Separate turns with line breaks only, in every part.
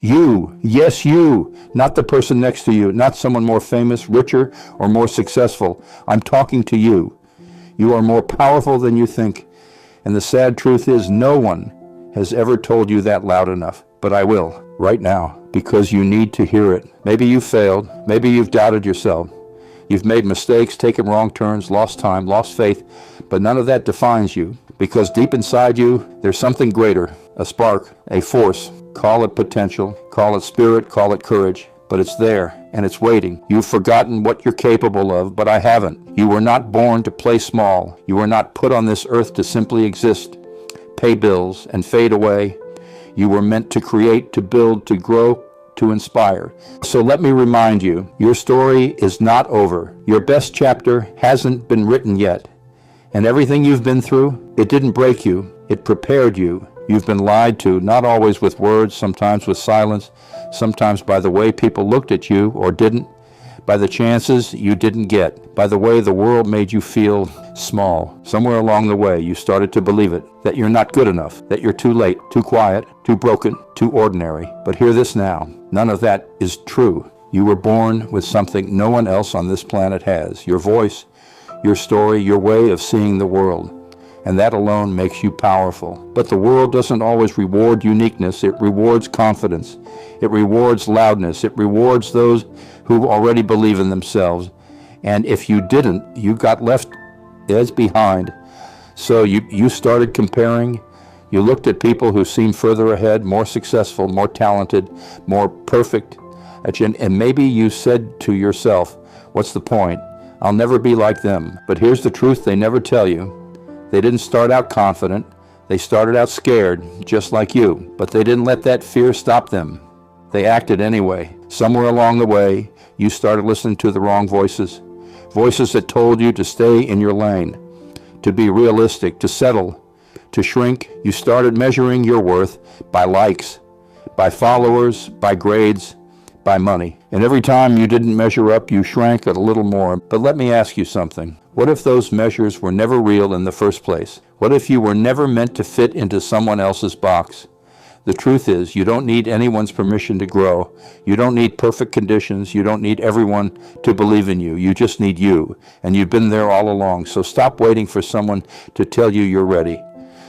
You, yes, you, not the person next to you, not someone more famous, richer, or more successful. I'm talking to you. You are more powerful than you think. And the sad truth is no one has ever told you that loud enough. But I will, right now, because you need to hear it. Maybe you failed. Maybe you've doubted yourself. You've made mistakes, taken wrong turns, lost time, lost faith. But none of that defines you. Because deep inside you, there's something greater, a spark, a force. Call it potential, call it spirit, call it courage, but it's there, and it's waiting. You've forgotten what you're capable of, but I haven't. You were not born to play small. You were not put on this earth to simply exist, pay bills, and fade away. You were meant to create, to build, to grow, to inspire. So let me remind you, your story is not over. Your best chapter hasn't been written yet. And everything you've been through, it didn't break you, it prepared you. You've been lied to, not always with words, sometimes with silence, sometimes by the way people looked at you or didn't, by the chances you didn't get, by the way the world made you feel small. Somewhere along the way, you started to believe it, that you're not good enough, that you're too late, too quiet, too broken, too ordinary. But hear this now, none of that is true. You were born with something no one else on this planet has, your voice, your story, your way of seeing the world. And that alone makes you powerful. But the world doesn't always reward uniqueness. It rewards confidence. It rewards loudness. It rewards those who already believe in themselves. And if you didn't, you got left as behind. So you started comparing. You looked at people who seemed further ahead, more successful, more talented, more perfect. And maybe you said to yourself, what's the point? I'll never be like them. But here's the truth they never tell you. They didn't start out confident. They started out scared, just like you. But they didn't let that fear stop them. They acted anyway. Somewhere along the way, you started listening to the wrong voices. Voices that told you to stay in your lane, to be realistic, to settle, to shrink. You started measuring your worth by likes, by followers, by grades, by money. And every time you didn't measure up, you shrank a little more. But let me ask you something. What if those measures were never real in the first place? What if you were never meant to fit into someone else's box? The truth is, you don't need anyone's permission to grow. You don't need perfect conditions. You don't need everyone to believe in you. You just need you. And you've been there all along. So stop waiting for someone to tell you you're ready.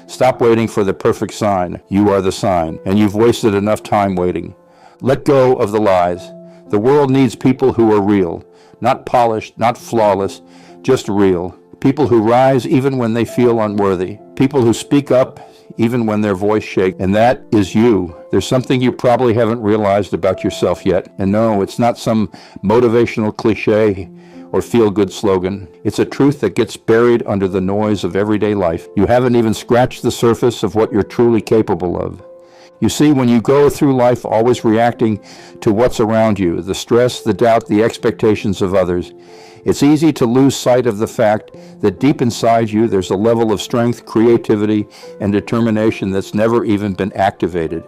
Stop waiting for the perfect sign. You are the sign. And you've wasted enough time waiting. Let go of the lies. The world needs people who are real. Not polished, not flawless, just real. People who rise even when they feel unworthy. People who speak up even when their voice shakes. And that is you. There's something you probably haven't realized about yourself yet. And no, it's not some motivational cliche or feel-good slogan. It's a truth that gets buried under the noise of everyday life. You haven't even scratched the surface of what you're truly capable of. You see, when you go through life always reacting to what's around you, the stress, the doubt, the expectations of others, it's easy to lose sight of the fact that deep inside you there's a level of strength, creativity, and determination that's never even been activated.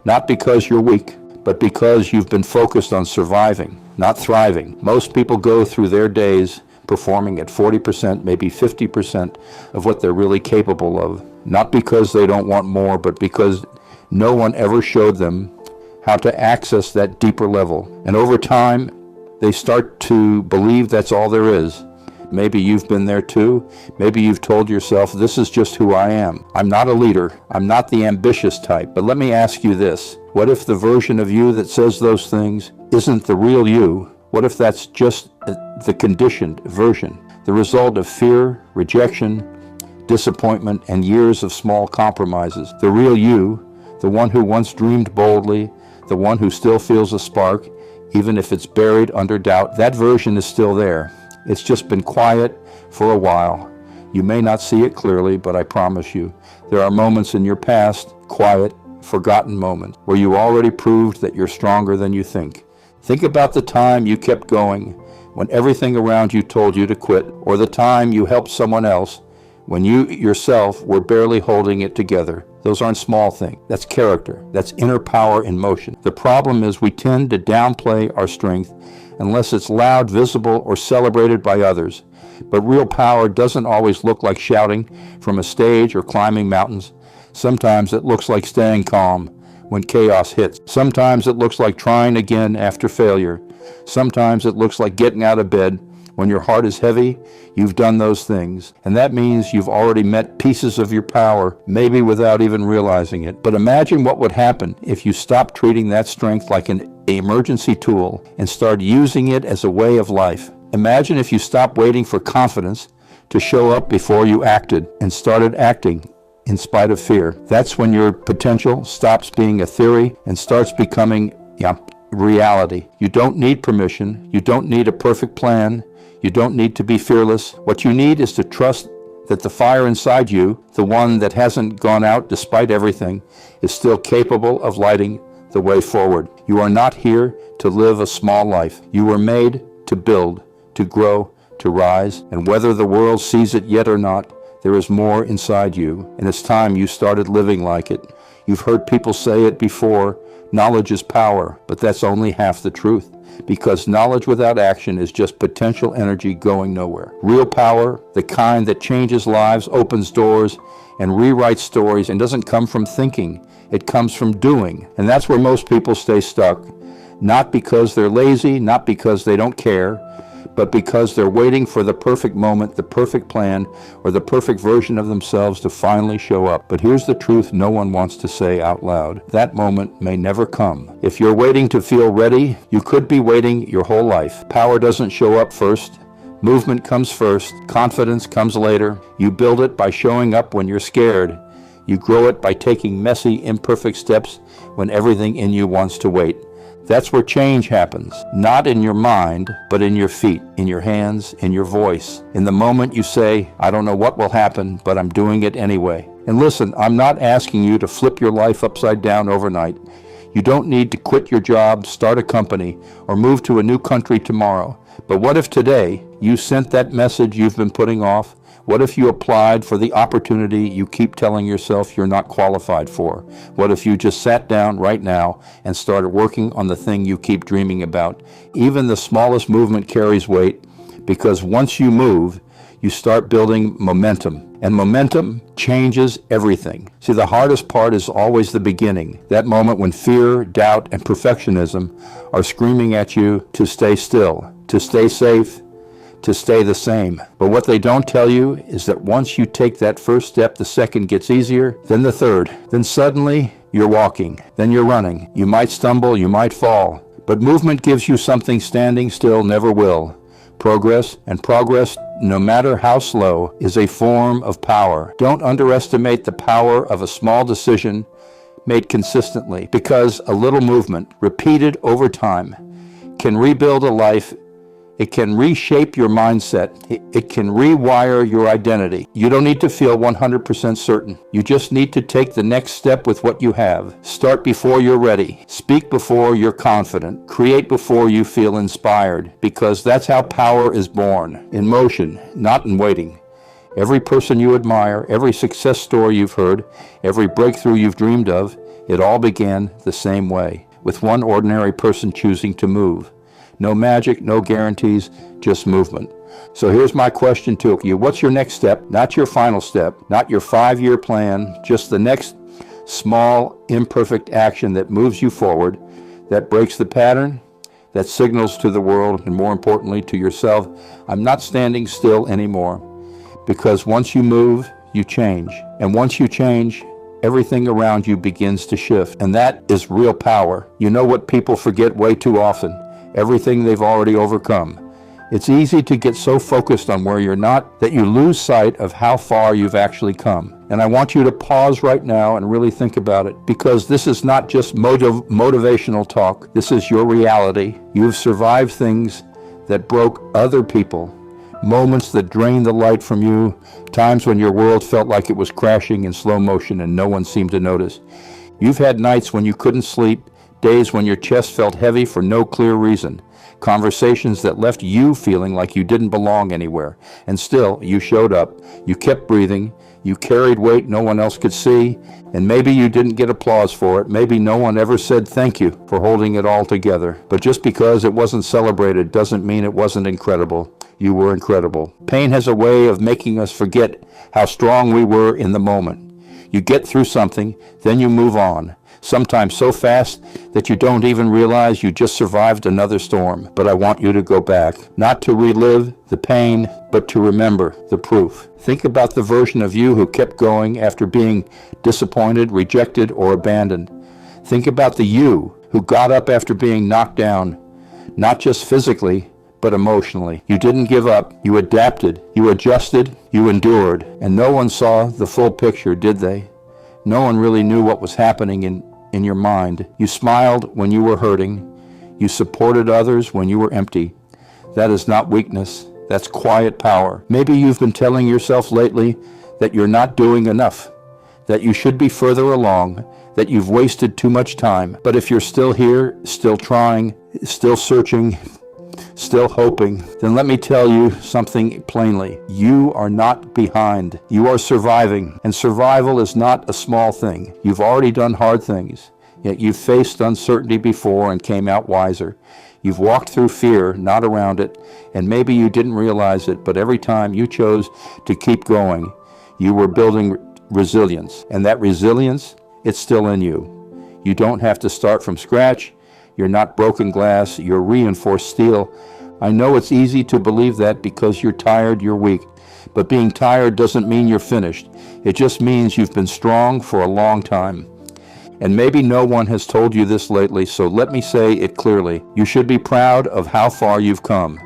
Not because you're weak, but because you've been focused on surviving, not thriving. Most people go through their days performing at 40%, maybe 50% of what they're really capable of. Not because they don't want more, but because no one ever showed them how to access that deeper level. And over time, they start to believe that's all there is. Maybe you've been there too. Maybe you've told yourself, this is just who I am. I'm not a leader. I'm not the ambitious type. But let me ask you this. What if the version of you that says those things isn't the real you? What if that's just the conditioned version? The result of fear, rejection, disappointment, and years of small compromises. The real you, the one who once dreamed boldly, the one who still feels a spark, even if it's buried under doubt, that version is still there. It's just been quiet for a while. You may not see it clearly, but I promise you, there are moments in your past, quiet, forgotten moments, where you already proved that you're stronger than you think. Think about the time you kept going, when everything around you told you to quit, or the time you helped someone else, when you yourself were barely holding it together. Those aren't small things. That's character. That's inner power in motion. The problem is we tend to downplay our strength unless it's loud, visible, or celebrated by others. But real power doesn't always look like shouting from a stage or climbing mountains. Sometimes it looks like staying calm, when chaos hits. Sometimes it looks like trying again after failure. Sometimes it looks like getting out of bed. When your heart is heavy, you've done those things. And that means you've already met pieces of your power, maybe without even realizing it. But imagine what would happen if you stopped treating that strength like an emergency tool and started using it as a way of life. Imagine if you stopped waiting for confidence to show up before you acted and started acting in spite of fear. That's when your potential stops being a theory and starts becoming reality. You don't need permission. You don't need a perfect plan. You don't need to be fearless. What you need is to trust that the fire inside you, the one that hasn't gone out despite everything, is still capable of lighting the way forward. You are not here to live a small life. You were made to build, to grow, to rise, and whether the world sees it yet or not, there is more inside you, and it's time you started living like it. You've heard people say it before, knowledge is power, but that's only half the truth, because knowledge without action is just potential energy going nowhere. Real power, the kind that changes lives, opens doors, and rewrites stories, and doesn't come from thinking, it comes from doing. And that's where most people stay stuck, not because they're lazy, not because they don't care, but because they're waiting for the perfect moment, the perfect plan, or the perfect version of themselves to finally show up. But here's the truth no one wants to say out loud. That moment may never come. If you're waiting to feel ready, you could be waiting your whole life. Power doesn't show up first. Movement comes first. Confidence comes later. You build it by showing up when you're scared. You grow it by taking messy, imperfect steps when everything in you wants to wait. That's where change happens, not in your mind, but in your feet, in your hands, in your voice. In the moment you say, I don't know what will happen, but I'm doing it anyway. And listen, I'm not asking you to flip your life upside down overnight. You don't need to quit your job, start a company, or move to a new country tomorrow. But what if today you sent that message you've been putting off? What if you applied for the opportunity you keep telling yourself you're not qualified for? What if you just sat down right now and started working on the thing you keep dreaming about? Even the smallest movement carries weight, because once you move, you start building momentum. And momentum changes everything. See, the hardest part is always the beginning, that moment when fear, doubt, and perfectionism are screaming at you to stay still, to stay safe, to stay the same. But what they don't tell you is that once you take that first step, the second gets easier, then the third. Then suddenly you're walking, then you're running. You might stumble, you might fall, but movement gives you something standing still never will. Progress, and progress, no matter how slow, is a form of power. Don't underestimate the power of a small decision made consistently, because a little movement, repeated over time, can rebuild a life. It can reshape your mindset. It can rewire your identity. You don't need to feel 100% certain. You just need to take the next step with what you have. Start before you're ready. Speak before you're confident. Create before you feel inspired, because that's how power is born. In motion, not in waiting. Every person you admire, every success story you've heard, every breakthrough you've dreamed of, it all began the same way, with one ordinary person choosing to move. No magic, no guarantees, just movement. So here's my question to you. What's your next step? Not your final step, not your 5-year plan, just the next small, imperfect action that moves you forward, that breaks the pattern, that signals to the world, and more importantly to yourself, I'm not standing still anymore. Because once you move, you change. And once you change, everything around you begins to shift. And that is real power. You know what people forget way too often? Everything they've already overcome. It's easy to get so focused on where you're not that you lose sight of how far you've actually come. And I want you to pause right now and really think about it, because this is not just motivational talk. This is your reality. You've survived things that broke other people, moments that drained the light from you, times when your world felt like it was crashing in slow motion and no one seemed to notice. You've had nights when you couldn't sleep, days when your chest felt heavy for no clear reason, conversations that left you feeling like you didn't belong anywhere. And still, you showed up, you kept breathing, you carried weight no one else could see, and maybe you didn't get applause for it. Maybe no one ever said thank you for holding it all together. But just because it wasn't celebrated doesn't mean it wasn't incredible. You were incredible. Pain has a way of making us forget how strong we were in the moment. You get through something, then you move on. sometimes so fast that you don't even realize you just survived another storm. But I want you to go back, not to relive the pain, but to remember the proof. Think about the version of you who kept going after being disappointed, rejected, or abandoned. Think about the you who got up after being knocked down, not just physically, but emotionally. You didn't give up. You adapted. You adjusted. You endured. And no one saw the full picture, did they? No one really knew what was happening in your mind. You smiled when you were hurting. You supported others when you were empty. That is not weakness. That's quiet power. Maybe you've been telling yourself lately that you're not doing enough, that you should be further along, that you've wasted too much time. But if you're still here, still trying, still searching, still hoping, then let me tell you something plainly. You are not behind. You are surviving. And survival is not a small thing. You've already done hard things, yet you've faced uncertainty before and came out wiser. You've walked through fear, not around it, and maybe you didn't realize it, but every time you chose to keep going, you were building resilience. And that resilience, it's still in you. You don't have to start from scratch. You're not broken glass, you're reinforced steel. I know it's easy to believe that because you're tired, you're weak. But being tired doesn't mean you're finished. It just means you've been strong for a long time. And maybe no one has told you this lately, so let me say it clearly. You should be proud of how far you've come.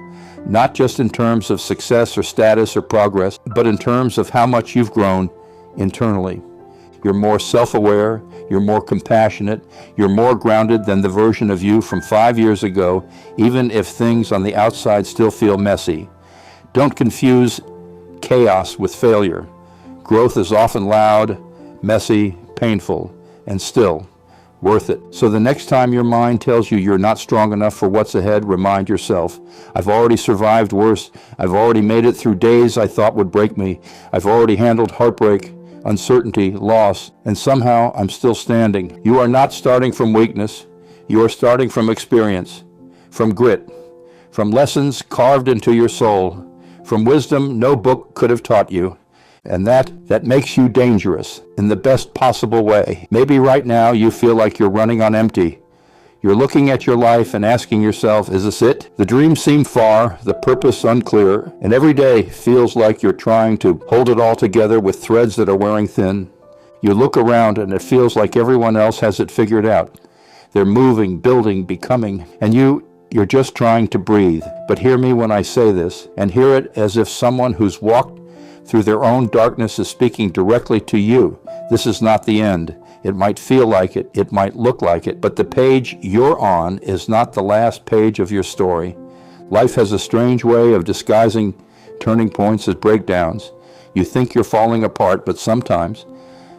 Not just in terms of success or status or progress, but in terms of how much you've grown internally. You're more self-aware, you're more compassionate, you're more grounded than the version of you from 5 years ago, even if things on the outside still feel messy. Don't confuse chaos with failure. Growth is often loud, messy, painful, and still worth it. So the next time your mind tells you you're not strong enough for what's ahead, remind yourself, I've already survived worse. I've already made it through days I thought would break me. I've already handled heartbreak, uncertainty, loss, and somehow I'm still standing. You are not starting from weakness. You are starting from experience, from grit, from lessons carved into your soul, from wisdom no book could have taught you. And that makes you dangerous in the best possible way. Maybe right now you feel like you're running on empty. You're looking at your life and asking yourself, is this it? The dreams seem far, the purpose unclear, and every day feels like you're trying to hold it all together with threads that are wearing thin. You look around and it feels like everyone else has it figured out. They're moving, building, becoming, and you're just trying to breathe. But hear me when I say this, and hear it as if someone who's walked through their own darkness is speaking directly to you. This is not the end. It might feel like it, it might look like it, but the page you're on is not the last page of your story. Life has a strange way of disguising turning points as breakdowns. You think you're falling apart, but sometimes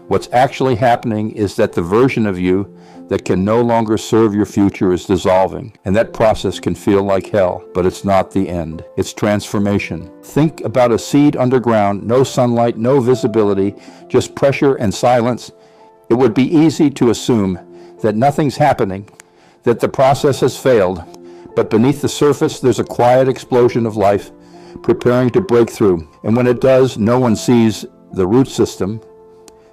what's actually happening is that the version of you that can no longer serve your future is dissolving. And that process can feel like hell, but it's not the end. It's transformation. Think about a seed underground, no sunlight, no visibility, just pressure and silence. It would be easy to assume that nothing's happening, that the process has failed, but beneath the surface there's a quiet explosion of life preparing to break through. And when it does, no one sees the root system.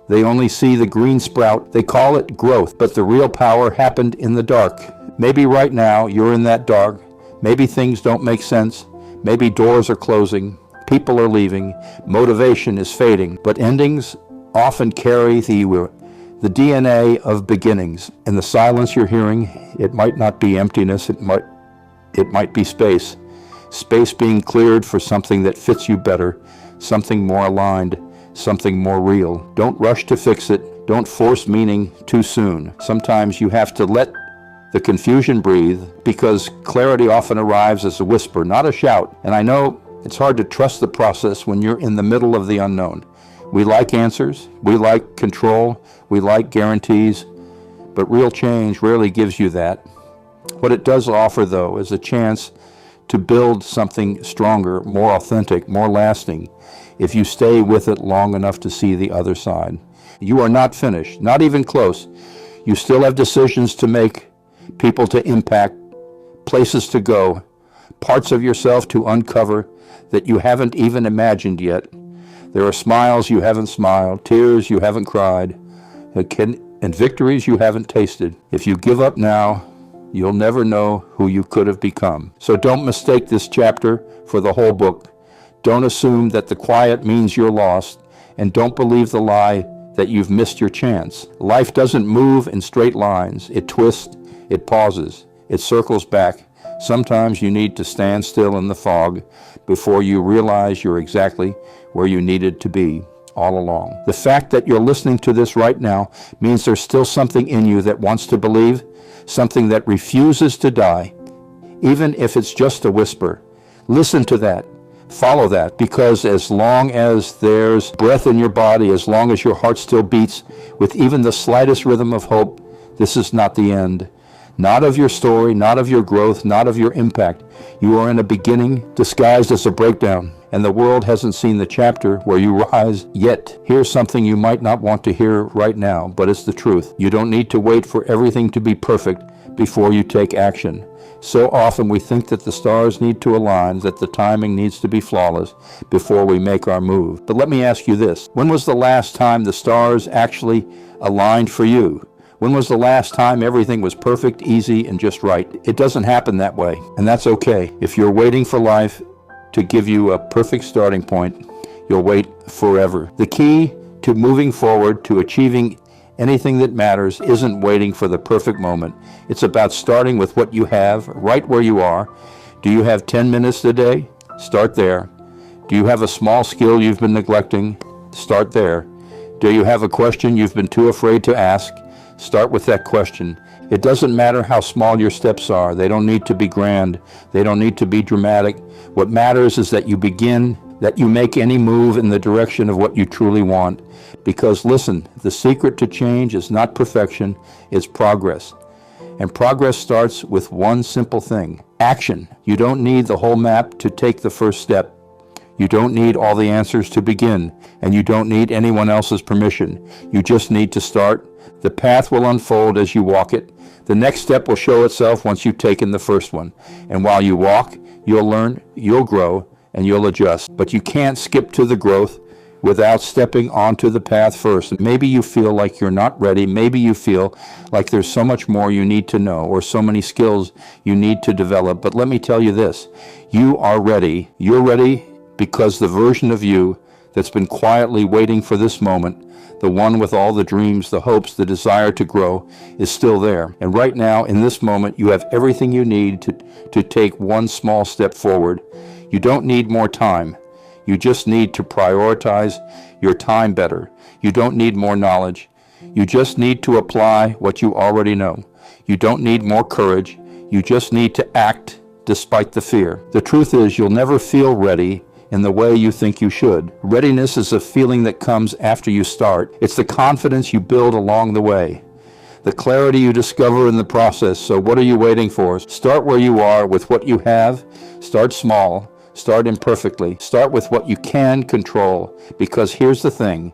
They only see the green sprout. They call it growth, but the real power happened in the dark. Maybe right now you're in that dark. Maybe things don't make sense. Maybe doors are closing. People are leaving. Motivation is fading. But endings often carry the DNA of beginnings. In the silence you're hearing, it might not be emptiness, it might be space. Space being cleared for something that fits you better, something more aligned, something more real. Don't rush to fix it. Don't force meaning too soon. Sometimes you have to let the confusion breathe, because clarity often arrives as a whisper, not a shout. And I know it's hard to trust the process when you're in the middle of the unknown. We like answers, we like control, we like guarantees, but real change rarely gives you that. What it does offer, though, is a chance to build something stronger, more authentic, more lasting, if you stay with it long enough to see the other side. You are not finished, not even close. You still have decisions to make, people to impact, places to go, parts of yourself to uncover that you haven't even imagined yet. There are smiles you haven't smiled, tears you haven't cried. and victories you haven't tasted. If you give up now, you'll never know who you could have become. So don't mistake this chapter for the whole book. Don't assume that the quiet means you're lost, and don't believe the lie that you've missed your chance. Life doesn't move in straight lines. It twists, it pauses, it circles back. Sometimes you need to stand still in the fog before you realize you're exactly where you needed to be all along. The fact that you're listening to this right now means there's still something in you that wants to believe, something that refuses to die, even if it's just a whisper. Listen to that. Follow that, because as long as there's breath in your body, as long as your heart still beats with even the slightest rhythm of hope, this is not the end. Not of your story, not of your growth, not of your impact. You are in a beginning disguised as a breakdown, and the world hasn't seen the chapter where you rise yet. Here's something you might not want to hear right now, but it's the truth. You don't need to wait for everything to be perfect before you take action. So often we think that the stars need to align, that the timing needs to be flawless before we make our move. But let me ask you this. When was the last time the stars actually aligned for you? When was the last time everything was perfect, easy, and just right? It doesn't happen that way, and that's okay. If you're waiting for life to give you a perfect starting point, you'll wait forever. The key to moving forward, to achieving anything that matters, isn't waiting for the perfect moment. It's about starting with what you have, right where you are. Do you have 10 minutes a day? Start there. Do you have a small skill you've been neglecting? Start there. Do you have a question you've been too afraid to ask? Start with that question. It doesn't matter how small your steps are. They don't need to be grand. They don't need to be dramatic. What matters is that you begin, that you make any move in the direction of what you truly want. Because listen, the secret to change is not perfection, it's progress. And progress starts with one simple thing: action. You don't need the whole map to take the first step. You don't need all the answers to begin, and you don't need anyone else's permission. You just need to start. The path will unfold as you walk it. The next step will show itself once you've taken the first one. And while you walk, you'll learn, you'll grow, and you'll adjust. But you can't skip to the growth without stepping onto the path first. Maybe you feel like you're not ready. Maybe you feel like there's so much more you need to know, or so many skills you need to develop. But let me tell you this, you are ready. You're ready because the version of you that's been quietly waiting for this moment, the one with all the dreams, the hopes, the desire to grow, is still there. And right now, in this moment, you have everything you need to take one small step forward. You don't need more time. You just need to prioritize your time better. You don't need more knowledge. You just need to apply what you already know. You don't need more courage. You just need to act despite the fear. The truth is, you'll never feel ready in the way you think you should. Readiness is a feeling that comes after you start. It's the confidence you build along the way, the clarity you discover in the process. So what are you waiting for? Start where you are with what you have. Start small. Start imperfectly. Start with what you can control, because here's the thing.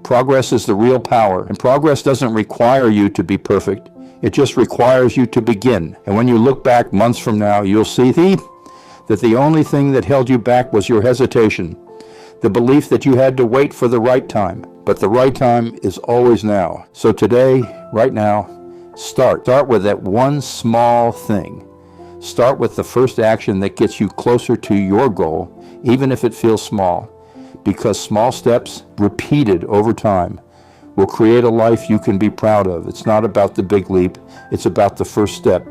Progress is the real power, and progress doesn't require you to be perfect. It just requires you to begin. And when you look back months from now, you'll see that the only thing that held you back was your hesitation, the belief that you had to wait for the right time. But the right time is always now. So today, right now, start. Start with that one small thing. Start with the first action that gets you closer to your goal, even if it feels small, because small steps repeated over time will create a life you can be proud of. It's not about the big leap, it's about the first step.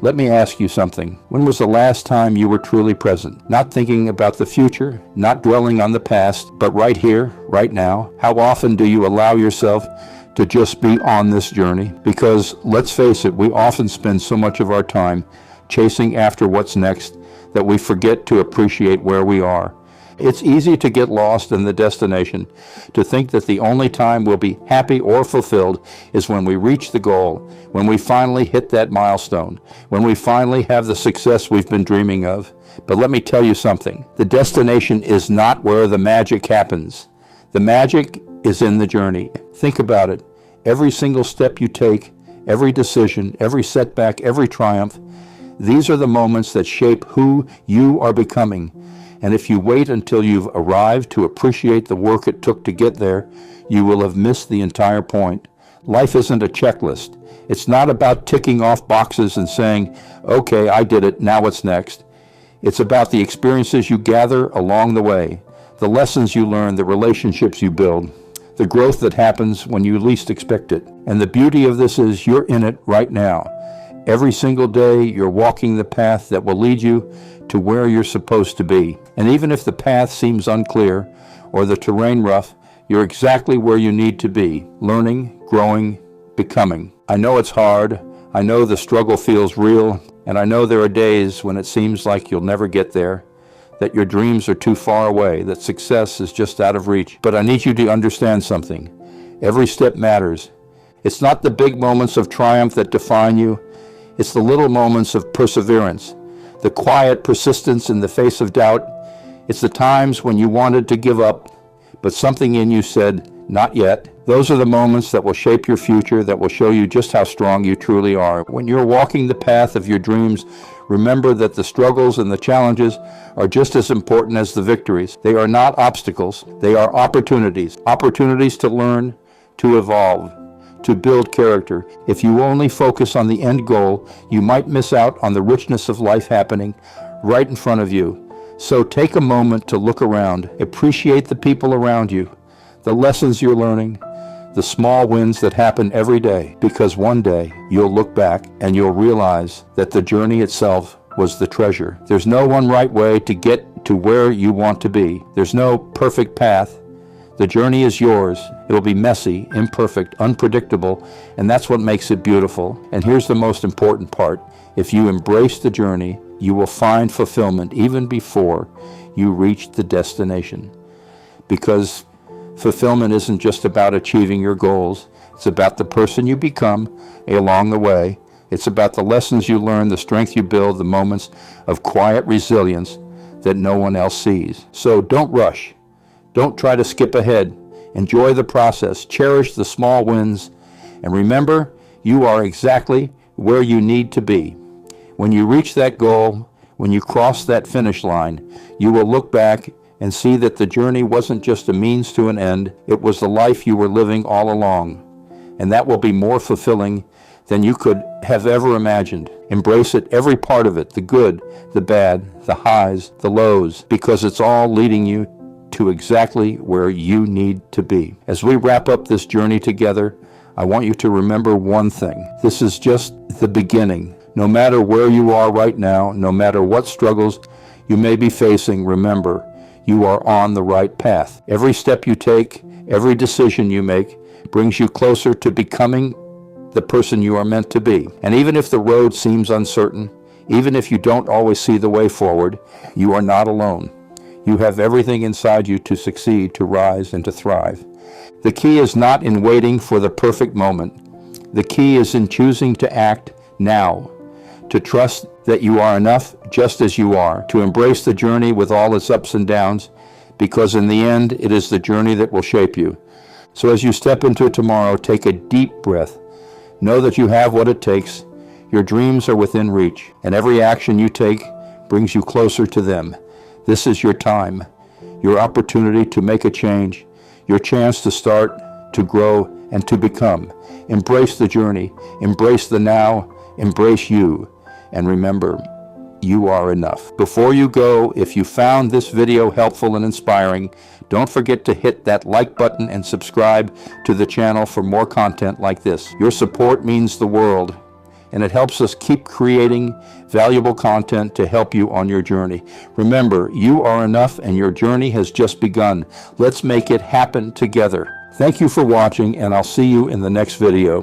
Let me ask you something. When was the last time you were truly present? Not thinking about the future, not dwelling on the past, but right here, right now? How often do you allow yourself to just be on this journey? Because let's face it, we often spend so much of our time chasing after what's next that we forget to appreciate where we are. It's easy to get lost in the destination, to think that the only time we'll be happy or fulfilled is when we reach the goal, when we finally hit that milestone, when we finally have the success we've been dreaming of. But let me tell you something. The destination is not where the magic happens. The magic is in the journey. Think about it. Every single step you take, every decision, every setback, every triumph, these are the moments that shape who you are becoming. And if you wait until you've arrived to appreciate the work it took to get there, you will have missed the entire point. Life isn't a checklist. It's not about ticking off boxes and saying, okay, I did it, now what's next? It's about the experiences you gather along the way, the lessons you learn, the relationships you build, the growth that happens when you least expect it. And the beauty of this is you're in it right now. Every single day, you're walking the path that will lead you to where you're supposed to be. And even if the path seems unclear or the terrain rough, you're exactly where you need to be, learning, growing, becoming. I know it's hard. I know the struggle feels real. And I know there are days when it seems like you'll never get there, that your dreams are too far away, that success is just out of reach. But I need you to understand something. Every step matters. It's not the big moments of triumph that define you. It's the little moments of perseverance, the quiet persistence in the face of doubt. It's the times when you wanted to give up, but something in you said, not yet. Those are the moments that will shape your future, that will show you just how strong you truly are. When you're walking the path of your dreams, remember that the struggles and the challenges are just as important as the victories. They are not obstacles. They are opportunities. Opportunities to learn, to evolve, to build character. If you only focus on the end goal, you might miss out on the richness of life happening right in front of you. So take a moment to look around. Appreciate the people around you, the lessons you're learning, the small wins that happen every day, because one day you'll look back and you'll realize that the journey itself was the treasure. There's no one right way to get to where you want to be. There's no perfect path. The journey is yours. It'll be messy, imperfect, unpredictable, and that's what makes it beautiful. And here's the most important part. If you embrace the journey, you will find fulfillment even before you reach the destination. Because fulfillment isn't just about achieving your goals. It's about the person you become along the way. It's about the lessons you learn, the strength you build, the moments of quiet resilience that no one else sees. So don't rush. Don't try to skip ahead. Enjoy the process. Cherish the small wins. And remember, you are exactly where you need to be. When you reach that goal, when you cross that finish line, you will look back and see that the journey wasn't just a means to an end. It was the life you were living all along. And that will be more fulfilling than you could have ever imagined. Embrace it, every part of it, the good, the bad, the highs, the lows, because it's all leading you to exactly where you need to be. As we wrap up this journey together, I want you to remember one thing. This is just the beginning. No matter where you are right now, no matter what struggles you may be facing, remember, you are on the right path. Every step you take, every decision you make, brings you closer to becoming the person you are meant to be. And even if the road seems uncertain, even if you don't always see the way forward, you are not alone. You have everything inside you to succeed, to rise, and to thrive. The key is not in waiting for the perfect moment. The key is in choosing to act now, to trust that you are enough just as you are, to embrace the journey with all its ups and downs, because in the end, it is the journey that will shape you. So as you step into tomorrow, take a deep breath. Know that you have what it takes. Your dreams are within reach, and every action you take brings you closer to them. This is your time, your opportunity to make a change, your chance to start, to grow, and to become. Embrace the journey, embrace the now, embrace you, and remember, you are enough. Before you go, if you found this video helpful and inspiring, don't forget to hit that like button and subscribe to the channel for more content like this. Your support means the world, and it helps us keep creating valuable content to help you on your journey. Remember, you are enough and your journey has just begun. Let's make it happen together. Thank you for watching, and I'll see you in the next video.